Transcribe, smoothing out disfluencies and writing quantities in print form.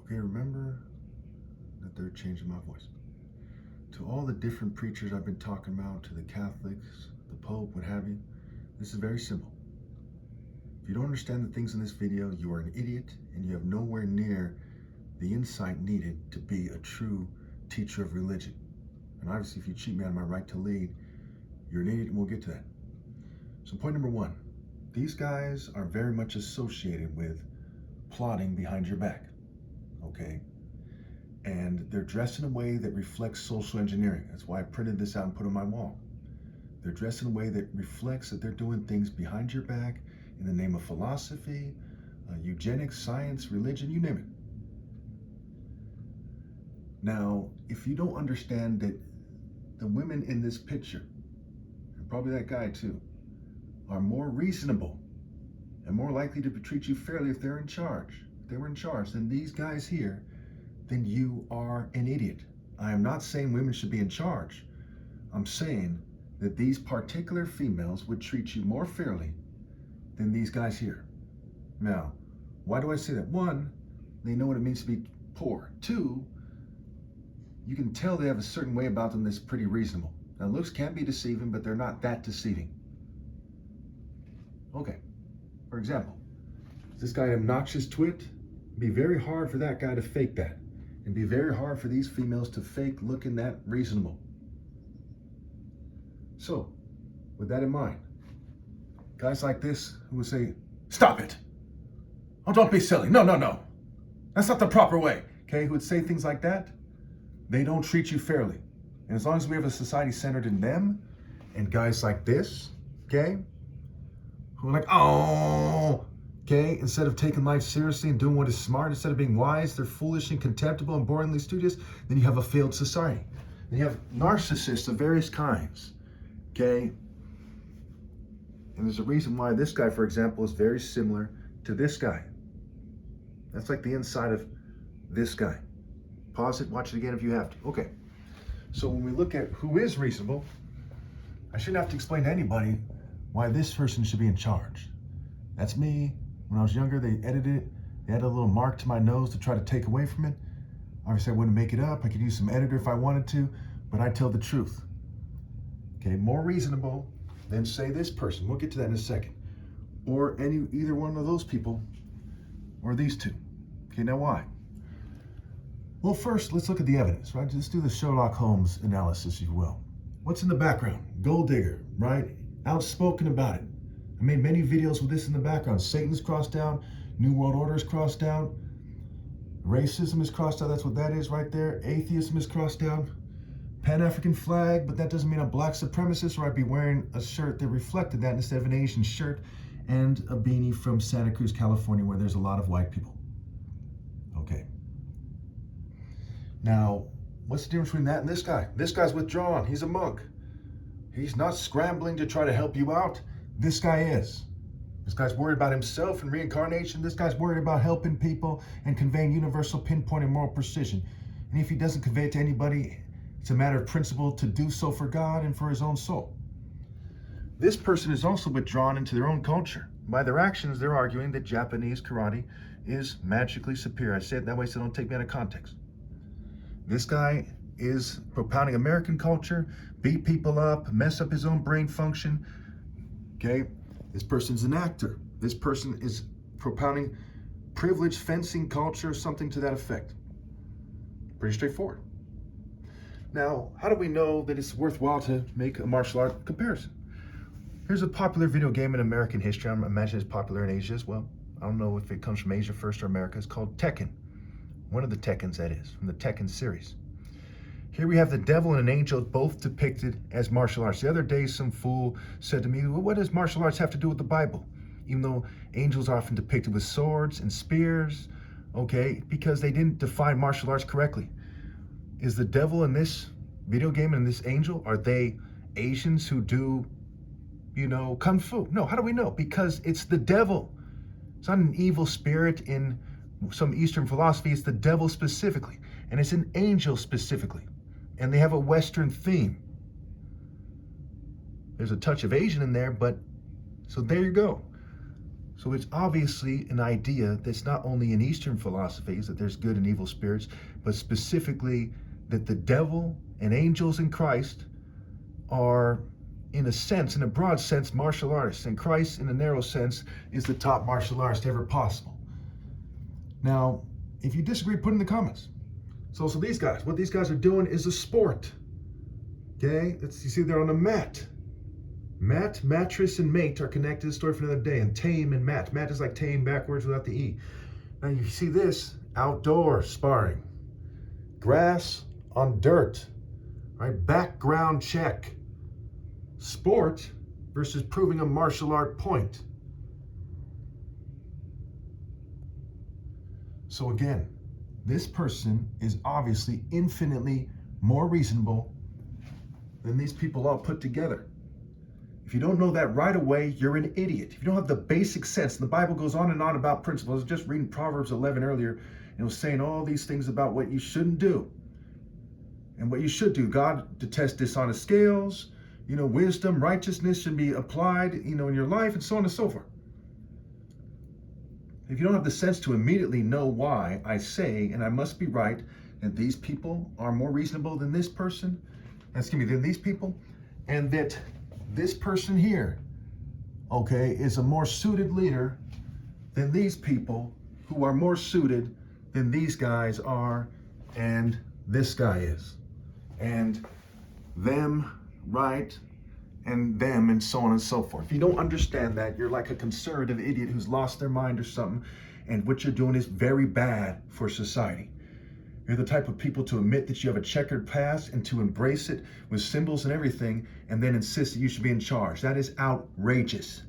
Okay, remember the third change in my voice. To all the different preachers I've been talking about, to the Catholics, the Pope, what have you, this is very simple. If you don't understand the things in this video, you are an idiot and you have nowhere near the insight needed to be a true teacher of religion. And obviously, if you cheat me out of my right to lead, you're an idiot, and we'll get to that. So point number one, these guys are very much associated with plotting behind your back, okay? And they're dressed in a way that reflects social engineering. That's why I printed this out and put it on my wall. They're dressed in a way that reflects that they're doing things behind your back in the name of philosophy, eugenics, science, religion, you name it. Now, if you don't understand that the women in this picture, and probably that guy too, are more reasonable and more likely to treat you fairly if they're in charge, if they were in charge, than these guys here, then you are an idiot. I am not saying women should be in charge. I'm saying that these particular females would treat you more fairly than these guys here. Now, why do I say that? One, they know what it means to be poor. Two, you can tell they have a certain way about them that's pretty reasonable. Now, looks can be deceiving, but they're not that deceiving. Okay, for example, is this guy an obnoxious twit? It'd be very hard for that guy to fake that. It'd be very hard for these females to fake looking that reasonable. So, with that in mind, guys like this who would say, stop it. Oh, don't be silly. No, no, no. That's not the proper way. Okay, who would say things like that, they don't treat you fairly. And as long as we have a society centered in them and guys like this, okay, who are like, oh, okay, instead of taking life seriously and doing what is smart, instead of being wise, they're foolish and contemptible and boringly studious, then you have a failed society. Then you have narcissists of various kinds, okay? And there's a reason why this guy, for example, is very similar to this guy. That's like the inside of this guy. Pause it, watch it again if you have to. Okay, so when we look at who is reasonable, I shouldn't have to explain to anybody why this person should be in charge. That's me. When I was younger, they edited it. They added a little mark to my nose to try to take away from it. Obviously, I wouldn't make it up. I could use some editor if I wanted to, but I tell the truth. Okay, more reasonable than, say, this person. We'll get to that in a second. Or either one of those people, or these two. Okay, now why? Well, first, let's look at the evidence, right? Just do the Sherlock Holmes analysis, if you will. What's in the background? Gold digger, right? Outspoken about it. I made many videos with this in the background. Satan's crossed out. New World Order is crossed out. Racism is crossed out. That's what that is right there. Atheism is crossed out. Pan-African flag, but that doesn't mean I'm black supremacist, or I'd be wearing a shirt that reflected that instead of an Asian shirt and a beanie from Santa Cruz, California, where there's a lot of white people. Okay. Now, what's the difference between that and this guy? This guy's withdrawn. He's a monk. He's not scrambling to try to help you out. This guy is. This guy's worried about himself and reincarnation. This guy's worried about helping people and conveying universal pinpoint and moral precision. And if he doesn't convey it to anybody, it's a matter of principle to do so for God and for his own soul. This person is also withdrawn into their own culture. By their actions, they're arguing that Japanese karate is magically superior. I say it that way so don't take me out of context. This guy is propounding American culture, beat people up, mess up his own brain function. Okay, this person's an actor. This person is propounding privileged fencing culture, something to that effect. Pretty straightforward. Now, how do we know that it's worthwhile to make a martial art comparison? Here's a popular video game in American history. I imagine it's popular in Asia as well. I don't know if it comes from Asia first or America. It's called Tekken. One of the Tekkens, that is, from the Tekken series. Here we have the devil and an angel both depicted as martial arts. The other day, some fool said to me, well, what does martial arts have to do with the Bible? Even though angels are often depicted with swords and spears, okay, because they didn't define martial arts correctly. Is the devil in this video game and this angel, are they Asians who do, kung fu? No, how do we know? Because it's the devil. It's not an evil spirit in some Eastern philosophy. It's the devil specifically, and it's an angel specifically, and they have a Western theme. There's a touch of Asian in there, but so there you go. So it's obviously an idea that's not only in Eastern philosophies, that there's good and evil spirits, but specifically that the devil and angels in Christ are, in a sense, in a broad sense, martial artists. And Christ, in a narrow sense, is the top martial artist ever possible. Now, if you disagree, put in the comments. So these guys, what these guys are doing is a sport. Okay? You see, they're on a mat. Mat, mattress, and mate are connected to the story for another day. And tame and mat. Mat is like tame backwards without the E. Now you see this, outdoor sparring. Grass on dirt. All right, background check. Sport versus proving a martial art point. So again, this person is obviously infinitely more reasonable than these people all put together. If you don't know that right away, you're an idiot. If you don't have the basic sense, and the Bible goes on and on about principles. I was just reading Proverbs 11 earlier, and it was saying all these things about what you shouldn't do and what you should do. God detests dishonest scales. Wisdom, righteousness should be applied, in your life, and so on and so forth. If you don't have the sense to immediately know why I say, and I must be right, that these people are more reasonable than this person, than these people, and that this person here, okay, is a more suited leader than these people who are more suited than these guys are, and this guy is, and them, right, and them, and so on and so forth. If you don't understand that, you're like a conservative idiot who's lost their mind or something, and what you're doing is very bad for society. You're the type of people to admit that you have a checkered past and to embrace it with symbols and everything, and then insist that you should be in charge. That is outrageous.